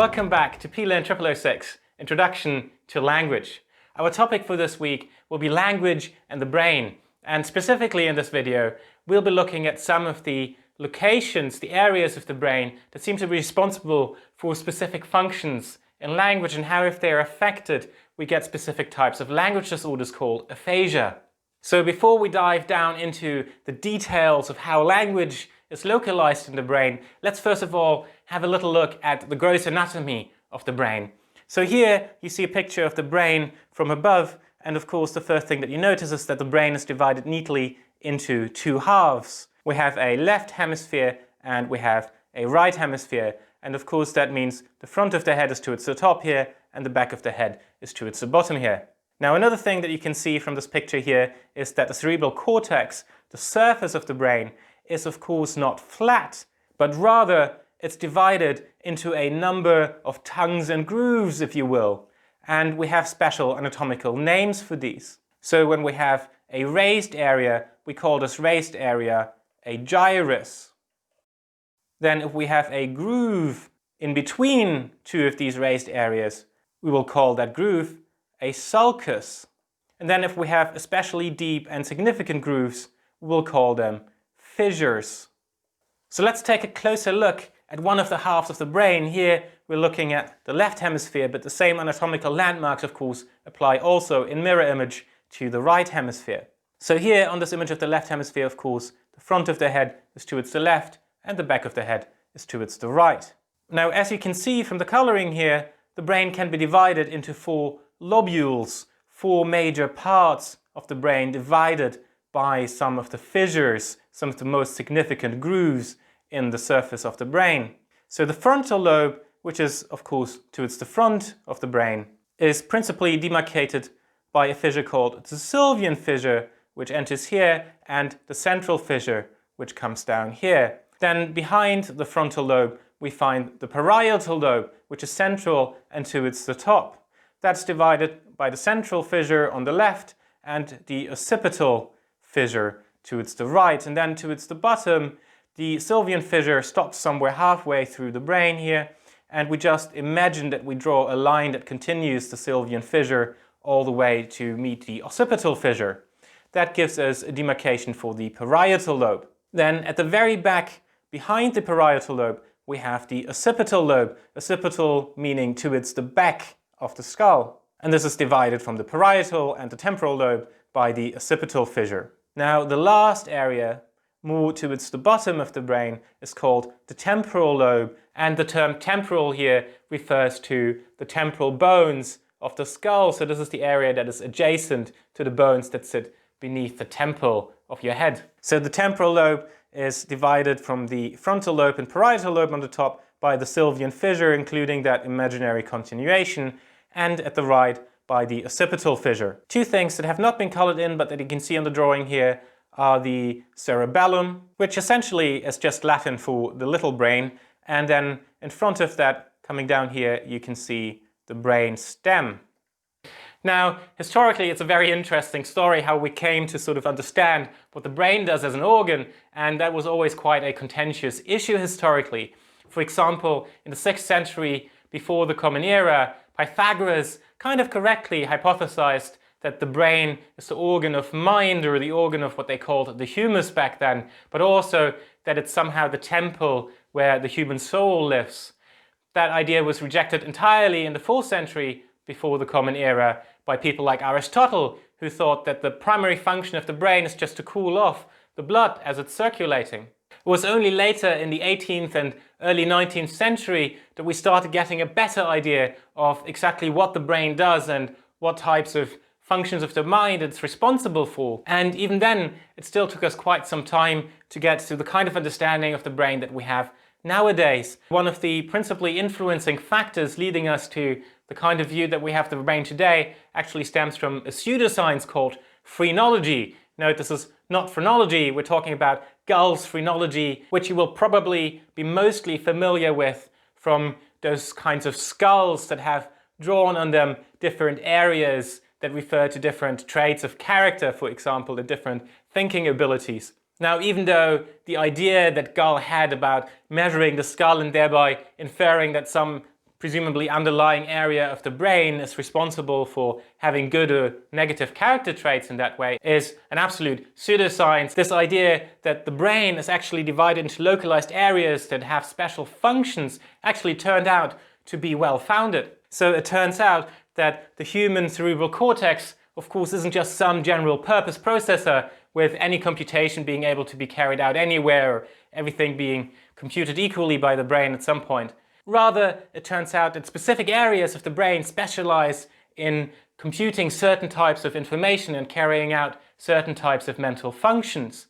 Welcome back to PLearn 0006, Introduction to Language. Our topic for this week will be language and the brain. And specifically in this video, we'll be looking at some of the locations, the areas of the brain that seem to be responsible for specific functions in language and how, if they're affected, we get specific types of language disorders called aphasia. So before we dive down into the details of how language is localized in the brain, let's first of all have a little look at the gross anatomy of the brain. So here you see a picture of the brain from above, and of course the first thing that you notice is that the brain is divided neatly into two halves. We have a left hemisphere and we have a right hemisphere, and of course that means the front of the head is towards the top here and the back of the head is towards the bottom here. Now another thing that you can see from this picture here is that the cerebral cortex, the surface of the brain, is of course not flat, but rather it's divided into a number of tongues and grooves, if you will. And we have special anatomical names for these. So when we have a raised area, we call this raised area a gyrus. Then if we have a groove in between two of these raised areas, we will call that groove a sulcus. And then if we have especially deep and significant grooves, we will call them fissures. So let's take a closer look at one of the halves of the brain. Here we're looking at the left hemisphere, but the same anatomical landmarks of course apply also in mirror image to the right hemisphere. So here on this image of the left hemisphere, of course, the front of the head is towards the left and the back of the head is towards the right. Now, as you can see from the coloring here, the brain can be divided into four lobules, four major parts of the brain divided by some of the fissures, some of the most significant grooves in the surface of the brain. So the frontal lobe, which is of course towards the front of the brain, is principally demarcated by a fissure called the Sylvian fissure, which enters here, and the central fissure, which comes down here. Then behind the frontal lobe, we find the parietal lobe, which is central and towards the top. That's divided by the central fissure on the left and the occipital fissure towards the right. And then towards the bottom, the Sylvian fissure stops somewhere halfway through the brain here, and we just imagine that we draw a line that continues the Sylvian fissure all the way to meet the occipital fissure. That gives us a demarcation for the parietal lobe. Then at the very back, behind the parietal lobe, we have the occipital lobe, occipital meaning towards the back of the skull. And this is divided from the parietal and the temporal lobe by the occipital fissure. Now the last area, more towards the bottom of the brain, is called the temporal lobe, and the term temporal here refers to the temporal bones of the skull. So this is the area that is adjacent to the bones that sit beneath the temple of your head. So the temporal lobe is divided from the frontal lobe and parietal lobe on the top by the Sylvian fissure, including that imaginary continuation, and at the right by the occipital fissure. Two things that have not been colored in but that you can see on the drawing here are the cerebellum, which essentially is just Latin for the little brain, and then in front of that, coming down here, you can see the brain stem. Now, historically, it's a very interesting story how we came to sort of understand what the brain does as an organ, and that was always quite a contentious issue historically. For example, in the 6th century before the Common Era, Pythagoras kind of correctly hypothesized that the brain is the organ of mind, or the organ of what they called the humus back then, but also that it's somehow the temple where the human soul lives. That idea was rejected entirely in the 4th century before the Common Era by people like Aristotle, who thought that the primary function of the brain is just to cool off the blood as it's circulating. It was only later in the 18th and early 19th century that we started getting a better idea of exactly what the brain does and what types of functions of the mind it's responsible for. And even then, it still took us quite some time to get to the kind of understanding of the brain that we have nowadays. One of the principally influencing factors leading us to the kind of view that we have of the brain today actually stems from a pseudoscience called phrenology. Note, this is not phrenology, we're talking about Gall's phrenology, which you will probably be mostly familiar with from those kinds of skulls that have drawn on them different areas that refer to different traits of character, for example, the different thinking abilities. Now, even though the idea that Gall had about measuring the skull and thereby inferring that some presumably underlying area of the brain is responsible for having good or negative character traits in that way, is an absolute pseudoscience. This idea that the brain is actually divided into localized areas that have special functions actually turned out to be well-founded. So it turns out that the human cerebral cortex, of course, isn't just some general purpose processor with any computation being able to be carried out anywhere, or everything being computed equally by the brain at some point. Rather, it turns out that specific areas of the brain specialize in computing certain types of information and carrying out certain types of mental functions.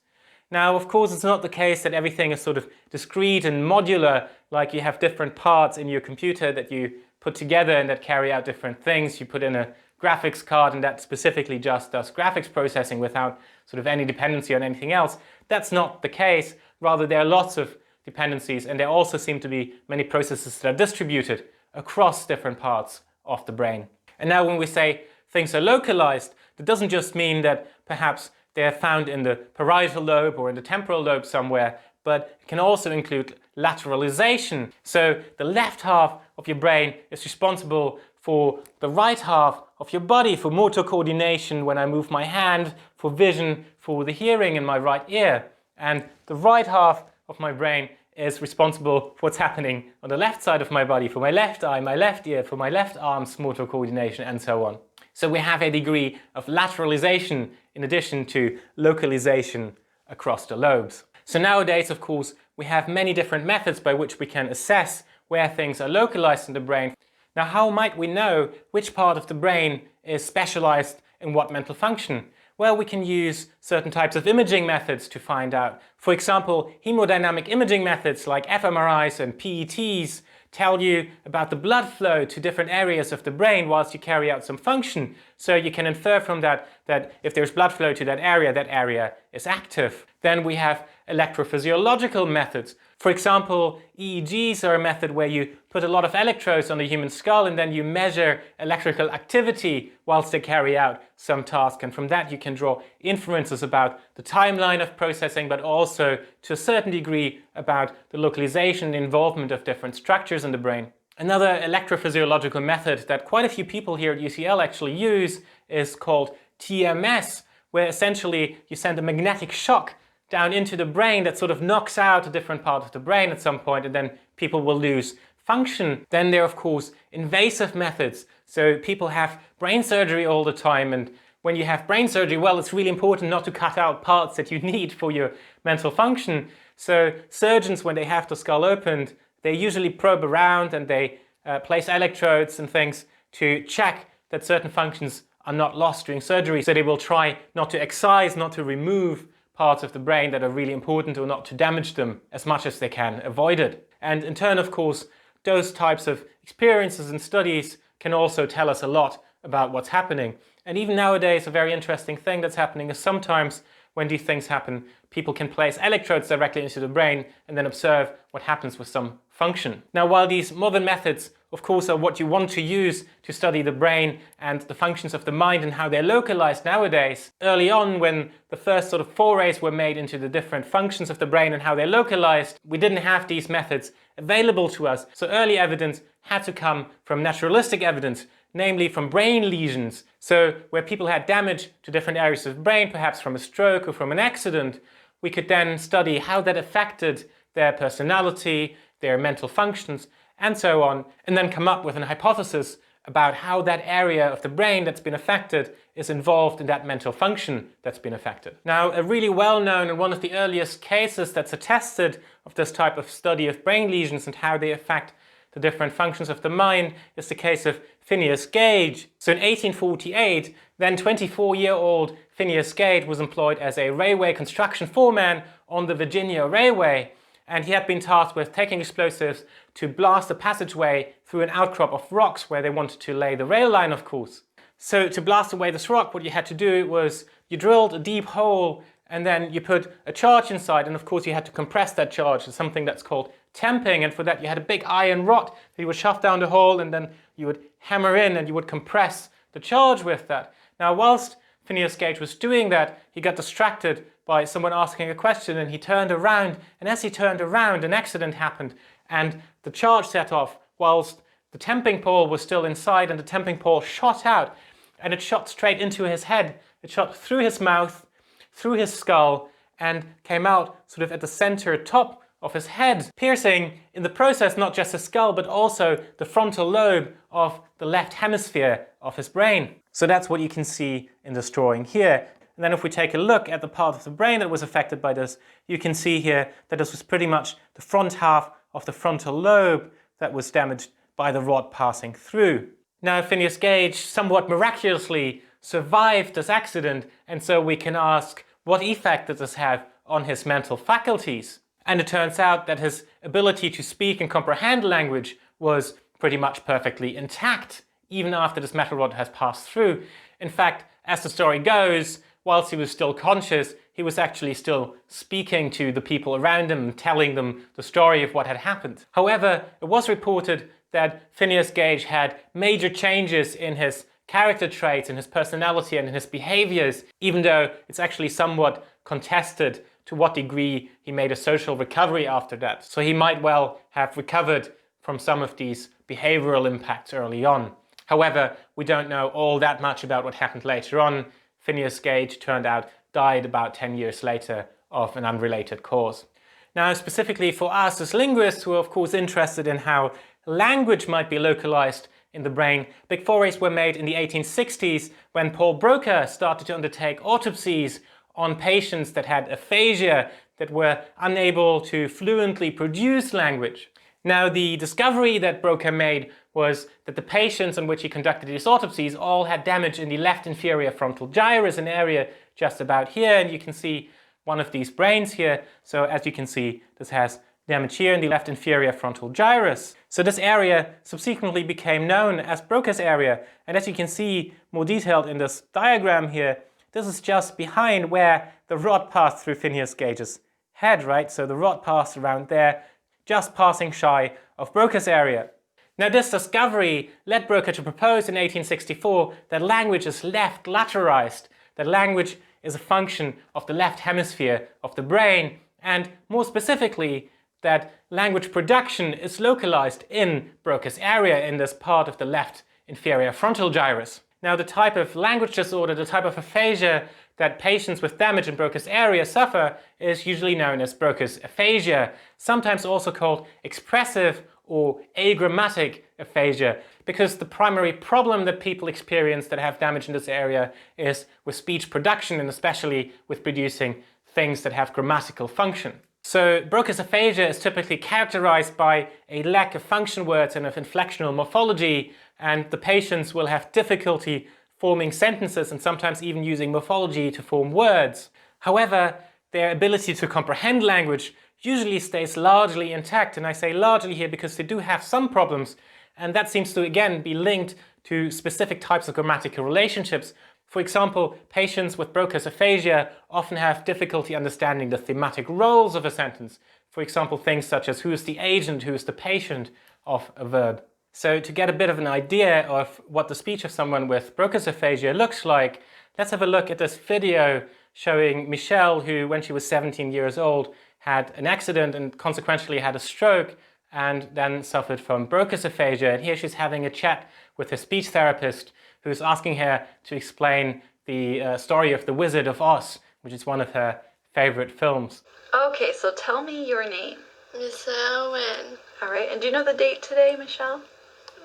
Now, of course, it's not the case that everything is sort of discrete and modular, like you have different parts in your computer that you put together and that carry out different things. You put in a graphics card and that specifically just does graphics processing without sort of any dependency on anything else. That's not the case. Rather, there are lots of dependencies, and there also seem to be many processes that are distributed across different parts of the brain. And now when we say things are localized, that doesn't just mean that perhaps they're found in the parietal lobe or in the temporal lobe somewhere, but it can also include lateralization. So the left half of your brain is responsible for the right half of your body, for motor coordination when I move my hand, for vision, for the hearing in my right ear. And the right half of my brain is responsible for what's happening on the left side of my body, for my left eye, my left ear, for my left arm's motor coordination, and so on. So we have a degree of lateralization in addition to localization across the lobes. So nowadays, of course, we have many different methods by which we can assess where things are localized in the brain. Now, how might we know which part of the brain is specialized in what mental function? Well, we can use certain types of imaging methods to find out. For example, hemodynamic imaging methods like fMRIs and PETs tell you about the blood flow to different areas of the brain whilst you carry out some function. So you can infer from that that if there's blood flow to that area is active. Then we have electrophysiological methods. For example, EEGs are a method where you put a lot of electrodes on the human skull and then you measure electrical activity whilst they carry out some task. And from that you can draw inferences about the timeline of processing, but also to a certain degree about the localization and involvement of different structures in the brain. Another electrophysiological method that quite a few people here at UCL actually use is called TMS, where essentially you send a magnetic shock down into the brain that sort of knocks out a different part of the brain at some point, and then people will lose function. Then there are, of course, invasive methods. So people have brain surgery all the time, and when you have brain surgery, well, it's really important not to cut out parts that you need for your mental function. So surgeons, when they have the skull opened, they usually probe around and they place electrodes and things to check that certain functions are not lost during surgery. So they will try not to excise, not to remove parts of the brain that are really important, or not to damage them as much as they can avoid it. And in turn, of course, those types of experiences and studies can also tell us a lot about what's happening. And even nowadays, a very interesting thing that's happening is sometimes when these things happen, people can place electrodes directly into the brain and then observe what happens with some function. Now, while these modern methods, of course, are what you want to use to study the brain and the functions of the mind and how they're localized nowadays, early on when the first sort of forays were made into the different functions of the brain and how they're localized, we didn't have these methods available to us. So early evidence had to come from naturalistic evidence, namely from brain lesions. So where people had damage to different areas of the brain, perhaps from a stroke or from an accident, we could then study how that affected their personality, their mental functions, and so on, and then come up with an hypothesis about how that area of the brain that's been affected is involved in that mental function that's been affected. Now, a really well-known and one of the earliest cases that's attested of this type of study of brain lesions and how they affect the different functions of the mind is the case of Phineas Gage. So in 1848, then 24-year-old Phineas Gage was employed as a railway construction foreman on the Virginia Railway, and he had been tasked with taking explosives to blast a passageway through an outcrop of rocks where they wanted to lay the rail line, of course. So to blast away this rock, what you had to do was you drilled a deep hole and then you put a charge inside, and of course you had to compress that charge. It's something that's called tamping, and for that you had a big iron rod that you would shove down the hole and then you would hammer in and you would compress the charge with that. Now, whilst Phineas Gage was doing that, he got distracted by someone asking a question, and he turned around, and as he turned around, an accident happened and the charge set off whilst The temping pole was still inside, and the temping pole shot out, and it shot straight into his head. It shot through his mouth, through his skull, and came out sort of at the center top of his head, piercing in the process not just his skull but also the frontal lobe of the left hemisphere of his brain. So that's what you can see in this drawing here. And then if we take a look at the part of the brain that was affected by this, you can see here that this was pretty much the front half of the frontal lobe that was damaged by the rod passing through. Now, Phineas Gage somewhat miraculously survived this accident, and so we can ask, what effect did this have on his mental faculties? And it turns out that his ability to speak and comprehend language was pretty much perfectly intact, even after this metal rod has passed through. In fact, as the story goes, whilst he was still conscious, he was actually still speaking to the people around him and telling them the story of what had happened. However, it was reported that Phineas Gage had major changes in his character traits, in his personality and in his behaviors, even though it's actually somewhat contested to what degree he made a social recovery after that. So he might well have recovered from some of these behavioral impacts early on. However, we don't know all that much about what happened later on. Phineas Gage, turned out, died about 10 years later of an unrelated cause. Now, specifically for us as linguists, who are of course interested in how language might be localized in the brain, big forays were made in the 1860s when Paul Broca started to undertake autopsies on patients that had aphasia, that were unable to fluently produce language. Now, the discovery that Broca made was that the patients on which he conducted these autopsies all had damage in the left inferior frontal gyrus, an area just about here, and you can see one of these brains here. So as you can see, this has damage here in the left inferior frontal gyrus. So this area subsequently became known as Broca's area, and as you can see more detailed in this diagram here, this is just behind where the rod passed through Phineas Gage's head, right? So the rod passed around there, just passing shy of Broca's area. Now, this discovery led Broca to propose in 1864 that language is left lateralized, that language is a function of the left hemisphere of the brain, and more specifically, that language production is localized in Broca's area, in this part of the left inferior frontal gyrus. Now, the type of language disorder, the type of aphasia that patients with damage in Broca's area suffer is usually known as Brocas Aphasia, sometimes also called expressive or agrammatic aphasia, because the primary problem that people experience that have damage in this area is with speech production, and especially with producing things that have grammatical function. So Brocas aphasia is typically characterized by a lack of function words and of inflectional morphology, and the patients will have difficulty forming sentences and sometimes even using morphology to form words. However, their ability to comprehend language usually stays largely intact, and I say largely here because they do have some problems, and that seems to again be linked to specific types of grammatical relationships. For example, patients with Brocas aphasia often have difficulty understanding the thematic roles of a sentence. For example, things such as who is the agent, who is the patient of a verb. So to get a bit of an idea of what the speech of someone with Brocas aphasia looks like, let's have a look at this video showing Michelle, who when she was 17 years old had an accident and consequently had a stroke and then suffered from Brocas aphasia. And here she's having a chat with her speech therapist, who's asking her to explain the story of The Wizard of Oz, which is one of her favorite films. Okay, so tell me your name. Michelle Wen. All right, and do you know the date today, Michelle?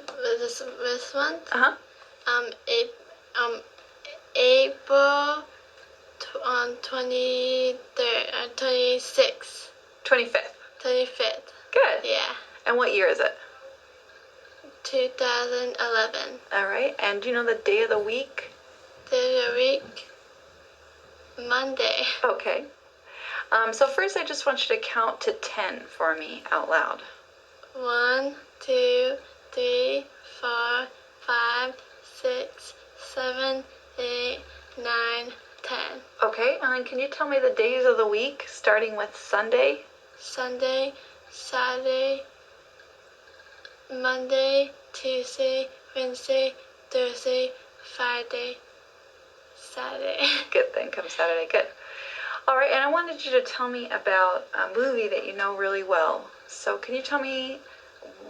This month? Uh-huh. April 23rd, 26th. 25th. 25th. Good. Yeah. And what year is it? 2011. All right, and do you know the day of the week? Day of the week? Monday. Okay. So first I just want you to count to 10 for me out loud. 1, 2, 3, 4, 5, 6, 7, 8, 9, 10. Okay, and then can you tell me the days of the week, starting with Sunday? Sunday, Saturday, Monday, Tuesday, Wednesday, Thursday, Friday, Saturday. Good, then comes Saturday. Good. All right, and I wanted you to tell me about a movie that you know really well. So can you tell me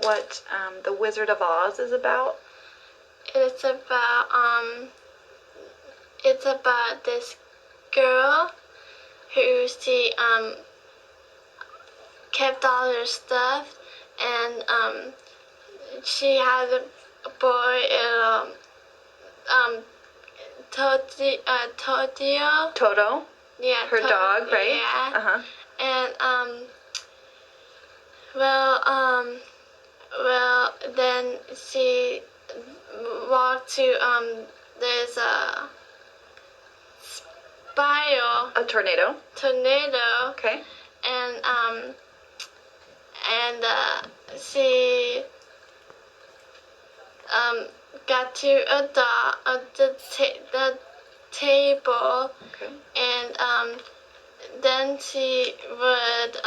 what The Wizard of Oz is about? It's about this girl who she kept all her stuff, and she had a boy Totio. Toto, Yeah, her dog, right? Yeah. Uh-huh. And well, then she walked to there's a spiral A tornado. tornado, Okay. and she got to the table, Okay. and then she would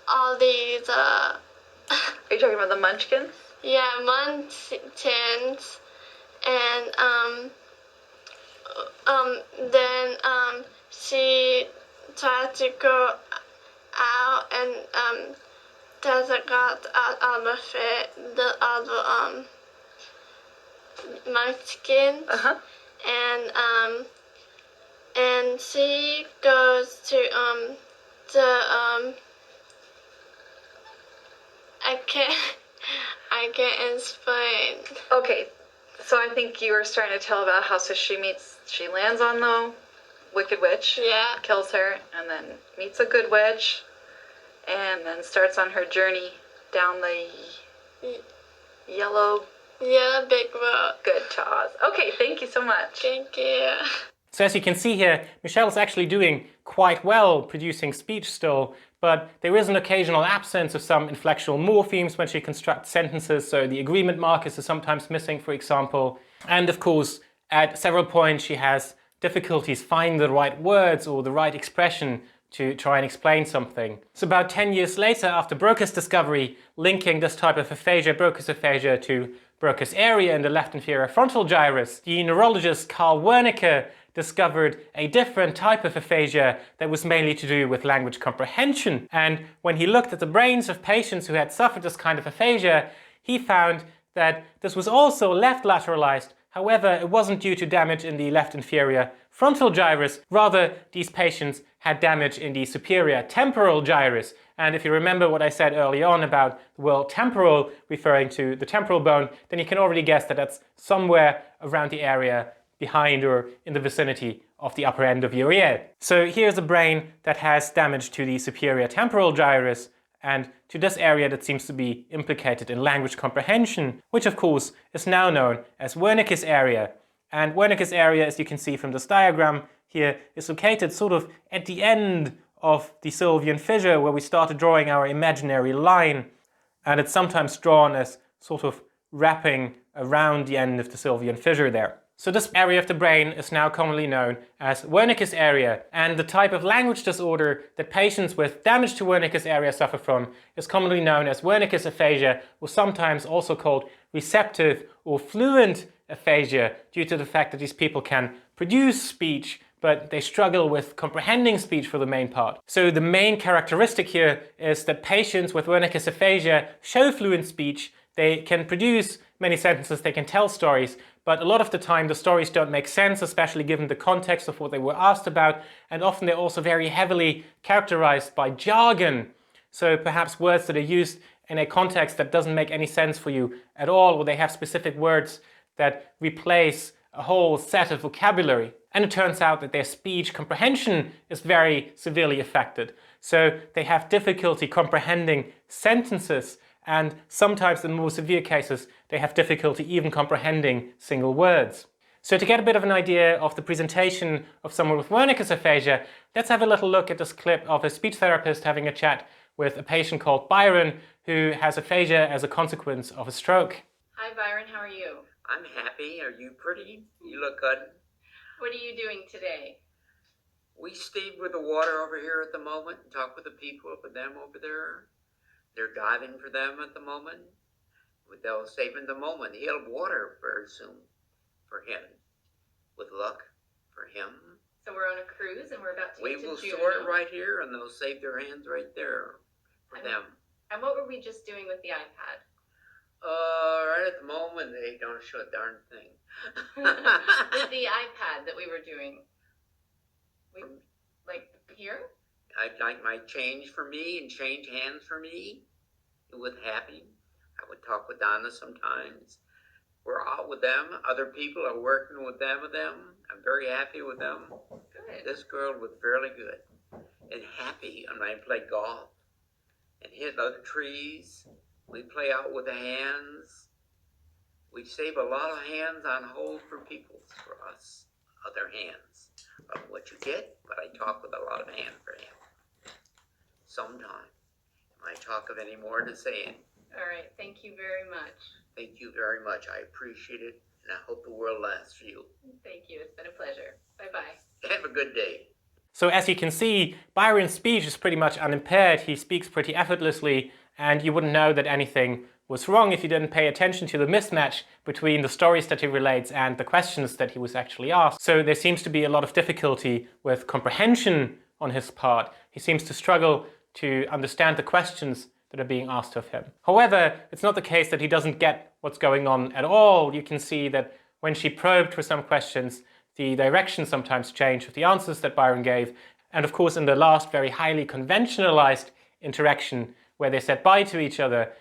all these Are you talking about the Munchkins? yeah, munchkins, and then she tried to go out, and Tessa got out of it, the other munchkin, and she goes to I can't explain. Okay, so I think you were starting to tell about how she lands on the Wicked Witch, Yeah. kills her, and then meets a good witch, and then starts on her journey down the yellow Big road. good to Oz. Okay, thank you so much. Thank you. So as you can see here, Michelle's actually doing quite well producing speech still, but there is an occasional absence of some inflectional morphemes when she constructs sentences, so the agreement markers are sometimes missing, for example. And of course, at several points she has difficulties finding the right words or the right expression to try and explain something. So about 10 years later, after Broca's discovery linking this type of aphasia, Brocas aphasia, to Broca's area in the left inferior frontal gyrus, the neurologist Carl Wernicke discovered a different type of aphasia that was mainly to do with language comprehension. And when he looked at the brains of patients who had suffered this kind of aphasia, he found that this was also left lateralized. However, it wasn't due to damage in the left inferior frontal gyrus. Rather, these patients had damage in the superior temporal gyrus. And if you remember what I said early on about the word temporal referring to the temporal bone, then you can already guess that that's somewhere around the area behind or in the vicinity of the upper end of your ear. So here's a brain that has damage to the superior temporal gyrus and to this area that seems to be implicated in language comprehension, which of course is now known as Wernicke's area. And Wernicke's area, as you can see from this diagram here, is located sort of at the end of the sylvian fissure where we started drawing our imaginary line. And it's sometimes drawn as sort of wrapping around the end of the sylvian fissure there. So this area of the brain is now commonly known as Wernicke's area, and the type of language disorder that patients with damage to Wernicke's area suffer from is commonly known as Wernicke's aphasia, or sometimes also called receptive or fluent aphasia, due to the fact that these people can produce speech, but they struggle with comprehending speech for the main part. So the main characteristic here is that patients with Wernicke's aphasia show fluent speech. They can produce many sentences, they can tell stories, but a lot of the time the stories don't make sense, especially given the context of what they were asked about, and often they're also very heavily characterized by jargon. So perhaps words that are used in a context that doesn't make any sense for you at all, or they have specific words that replace a whole set of vocabulary. And it turns out that their speech comprehension is very severely affected. So they have difficulty comprehending sentences, and sometimes in more severe cases they have difficulty even comprehending single words. So to get a bit of an idea of the presentation of someone with Wernicke's aphasia, let's have a little look at this clip of a speech therapist having a chat with a patient called Byron who has aphasia as a consequence of a stroke. Hi Byron, how are you? I'm happy. Are you pretty? You look good. What are you doing today? We stayed with the water over here at the moment and talked with the people, with them over there. They're diving for them at the moment. They'll save in the moment. He'll have water very soon for him. With luck for him. So we're on a cruise and we're about to We get to will Juneau. store it right here, and they'll save their hands right there for them. And what were we just doing with the iPad? Right at the moment, they don't show a darn thing. With the iPad that we were doing. Like here? I'd like my change for me and change hands for me. It would happen. I would talk with Donna sometimes. We're out with them. Other people are working with them. I'm very happy with them. Good. This girl was fairly good and happy. And I play golf and hit other trees. We play out with the hands. We save a lot of hands on hold for people, for us, other hands. Of what you get, but I talk with a lot of hand for him. Sometime. I talk of any more to saying. All right. Thank you very much. Thank you very much. I appreciate it, and I hope the world lasts for you. Thank you. It's been a pleasure. Bye-bye. Have a good day. So as you can see, Byron's speech is pretty much unimpaired. He speaks pretty effortlessly, and you wouldn't know that anything was wrong if you didn't pay attention to the mismatch between the stories that he relates and the questions that he was actually asked. So there seems to be a lot of difficulty with comprehension on his part. He seems to struggle to understand the questions that are being asked of him. However, it's not the case that he doesn't get what's going on at all. You can see that when she probed for some questions, the direction sometimes changed with the answers that Byron gave. And of course, in the last very highly conventionalized interaction where they said bye to each other,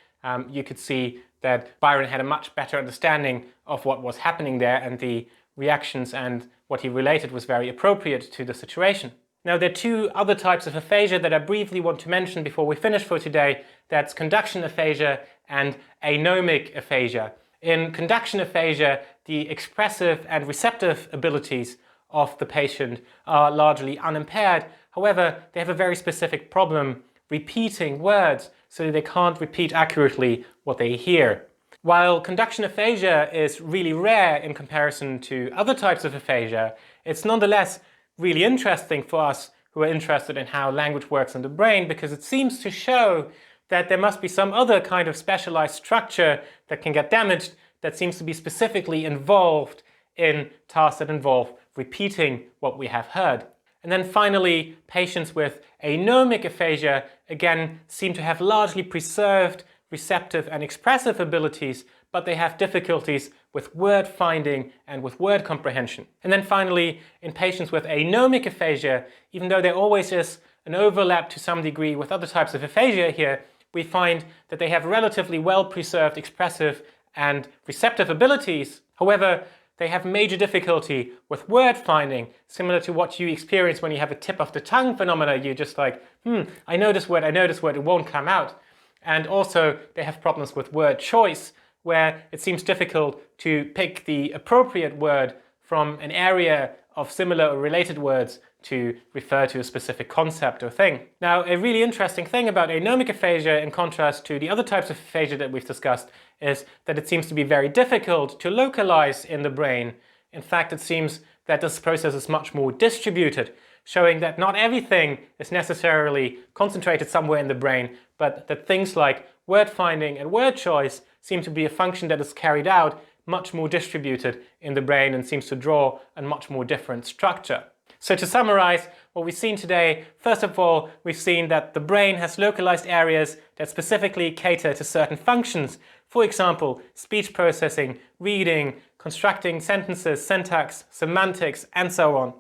you could see that Byron had a much better understanding of what was happening there, and the reactions and what he related was very appropriate to the situation. Now, there are two other types of aphasia that I briefly want to mention before we finish for today. That's conduction aphasia and anomic aphasia. In conduction aphasia, the expressive and receptive abilities of the patient are largely unimpaired. However, they have a very specific problem repeating words, so they can't repeat accurately what they hear. While conduction aphasia is really rare in comparison to other types of aphasia, it's nonetheless really interesting for us who are interested in how language works in the brain, because it seems to show that there must be some other kind of specialized structure that can get damaged that seems to be specifically involved in tasks that involve repeating what we have heard. And then finally, patients with anomic aphasia again seem to have largely preserved receptive and expressive abilities, but they have difficulties with word finding and with word comprehension. And then finally, in patients with anomic aphasia, even though there always is an overlap to some degree with other types of aphasia here, we find that they have relatively well-preserved expressive and receptive abilities. However, they have major difficulty with word finding, similar to what you experience when you have a tip of the tongue phenomena. You're just like, I know this word, it won't come out. And also they have problems with word choice, where it seems difficult to pick the appropriate word from an area of similar or related words to refer to a specific concept or thing. Now, a really interesting thing about anomic aphasia, in contrast to the other types of aphasia that we've discussed, is that it seems to be very difficult to localize in the brain. In fact, it seems that this process is much more distributed, showing that not everything is necessarily concentrated somewhere in the brain, but that things like word finding and word choice seem to be a function that is carried out much more distributed in the brain and seems to draw a much more different structure. So to summarize what we've seen today, first of all, we've seen that the brain has localized areas that specifically cater to certain functions. For example, speech processing, reading, constructing sentences, syntax, semantics, and so on.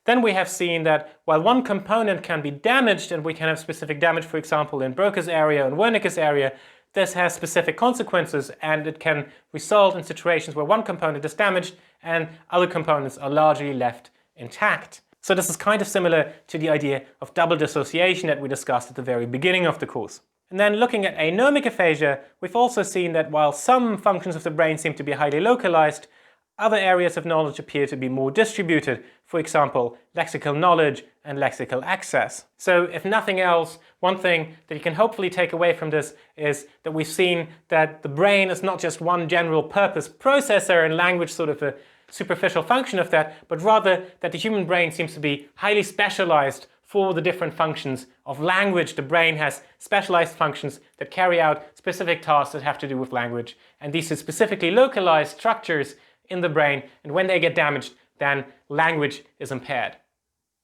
Then we have seen that while one component can be damaged, and we can have specific damage, for example, in Broca's area and Wernicke's area, this has specific consequences, and it can result in situations where one component is damaged and other components are largely left intact. So this is kind of similar to the idea of double dissociation that we discussed at the very beginning of the course. And then looking at anomic aphasia, we've also seen that while some functions of the brain seem to be highly localized, other areas of knowledge appear to be more distributed, for example, lexical knowledge and lexical access. So if nothing else, one thing that you can hopefully take away from this is that we've seen that the brain is not just one general purpose processor, and language sort of a superficial function of that, but rather that the human brain seems to be highly specialized for the different functions of language. The brain has specialized functions that carry out specific tasks that have to do with language, and these are specifically localized structures in the brain, and when they get damaged, then language is impaired.